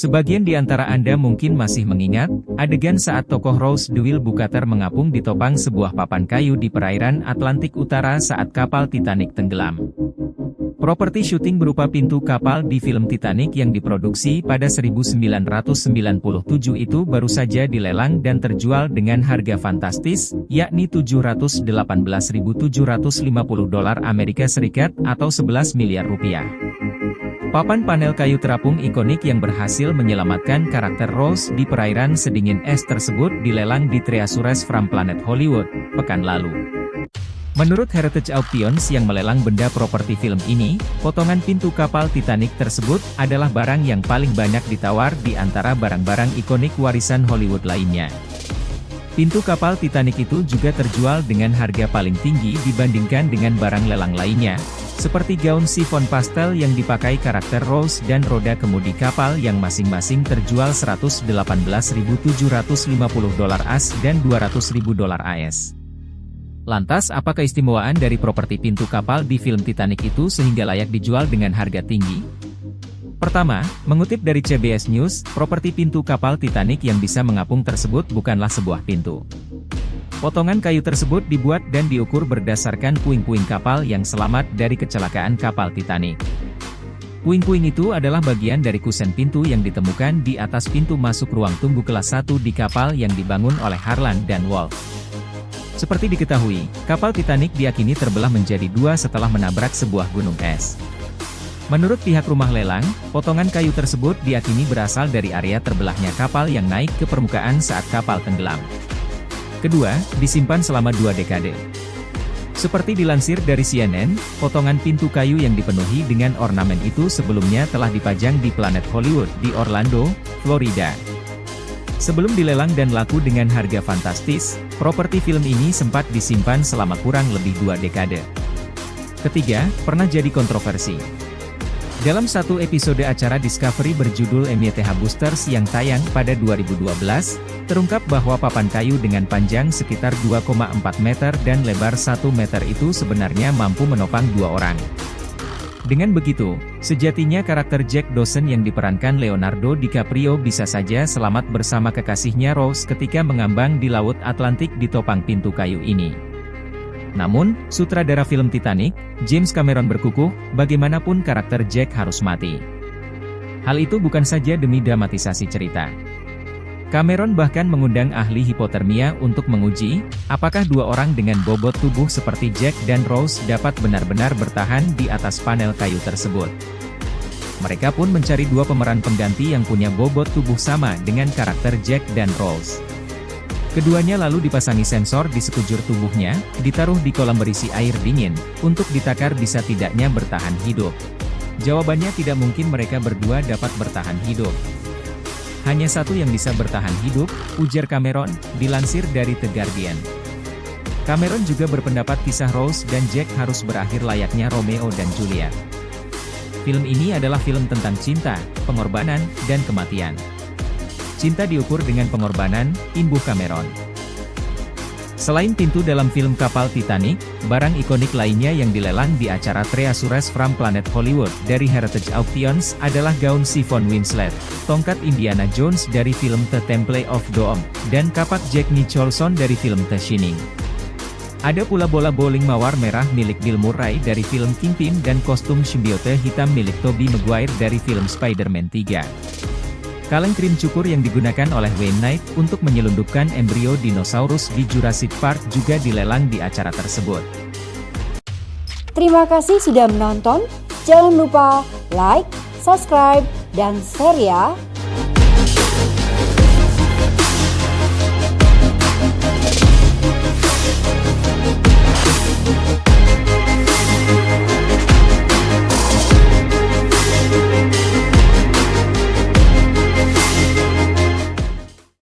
Sebagian di antara Anda mungkin masih mengingat, adegan saat tokoh Rose DeWitt Bukater mengapung di topang sebuah papan kayu di perairan Atlantik Utara saat kapal Titanic tenggelam. Properti syuting berupa pintu kapal di film Titanic yang diproduksi pada 1997 itu baru saja dilelang dan terjual dengan harga fantastis, yakni $718.750 Amerika Serikat atau 11 miliar rupiah. Papan panel kayu terapung ikonik yang berhasil menyelamatkan karakter Rose di perairan sedingin es tersebut dilelang di Treasures from Planet Hollywood, pekan lalu. Menurut Heritage Auctions yang melelang benda properti film ini, potongan pintu kapal Titanic tersebut adalah barang yang paling banyak ditawar di antara barang-barang ikonik warisan Hollywood lainnya. Pintu kapal Titanic itu juga terjual dengan harga paling tinggi dibandingkan dengan barang lelang lainnya, seperti gaun chiffon pastel yang dipakai karakter Rose dan roda kemudi kapal yang masing-masing terjual $118.750 AS dan $200.000 AS. Lantas apa keistimewaan dari properti pintu kapal di film Titanic itu sehingga layak dijual dengan harga tinggi? Pertama, mengutip dari CBS News, properti pintu kapal Titanic yang bisa mengapung tersebut bukanlah sebuah pintu. Potongan kayu tersebut dibuat dan diukur berdasarkan puing-puing kapal yang selamat dari kecelakaan kapal Titanic. Puing-puing itu adalah bagian dari kusen pintu yang ditemukan di atas pintu masuk ruang tunggu kelas 1 di kapal yang dibangun oleh Harland dan Wolff. Seperti diketahui, kapal Titanic diakini terbelah menjadi dua setelah menabrak sebuah gunung es. Menurut pihak rumah lelang, potongan kayu tersebut diakini berasal dari area terbelahnya kapal yang naik ke permukaan saat kapal tenggelam. Kedua, disimpan selama 2 dekade. Seperti dilansir dari CNN, potongan pintu kayu yang dipenuhi dengan ornamen itu sebelumnya telah dipajang di Planet Hollywood di Orlando, Florida. Sebelum dilelang dan laku dengan harga fantastis, properti film ini sempat disimpan selama kurang lebih 2 dekade. Ketiga, pernah jadi kontroversi. Dalam satu episode acara Discovery berjudul MYTH Boosters yang tayang pada 2012, terungkap bahwa papan kayu dengan panjang sekitar 2,4 meter dan lebar 1 meter itu sebenarnya mampu menopang 2 orang. Dengan begitu, sejatinya karakter Jack Dawson yang diperankan Leonardo DiCaprio bisa saja selamat bersama kekasihnya Rose ketika mengambang di Laut Atlantik di topang pintu kayu ini. Namun, sutradara film Titanic, James Cameron berkukuh, bagaimanapun karakter Jack harus mati. Hal itu bukan saja demi dramatisasi cerita. Cameron bahkan mengundang ahli hipotermia untuk menguji, apakah 2 orang dengan bobot tubuh seperti Jack dan Rose dapat benar-benar bertahan di atas panel kayu tersebut. Mereka pun mencari 2 pemeran pengganti yang punya bobot tubuh sama dengan karakter Jack dan Rose. Keduanya lalu dipasangi sensor di sekujur tubuhnya, ditaruh di kolam berisi air dingin, untuk ditakar bisa tidaknya bertahan hidup. Jawabannya tidak mungkin mereka berdua dapat bertahan hidup. Hanya satu yang bisa bertahan hidup, ujar Cameron, dilansir dari The Guardian. Cameron juga berpendapat kisah Rose dan Jack harus berakhir layaknya Romeo dan Juliet. Film ini adalah film tentang cinta, pengorbanan, dan kematian. Cinta diukur dengan pengorbanan, imbuh Cameron. Selain pintu dalam film kapal Titanic, barang ikonik lainnya yang dilelang di acara Treasures from Planet Hollywood dari Heritage Auctions adalah gaun chiffon Winslet, tongkat Indiana Jones dari film The Temple of Doom, dan kapak Jack Nicholson dari film The Shining. Ada pula bola bowling mawar merah milik Bill Murray dari film Kingpin dan kostum simbiote hitam milik Tobey Maguire dari film Spider-Man 3. Kaleng krim cukur yang digunakan oleh Wayne Knight untuk menyelundupkan embrio dinosaurus di Jurassic Park juga dilelang di acara tersebut. Terima kasih sudah menonton, jangan lupa like, subscribe, dan share ya!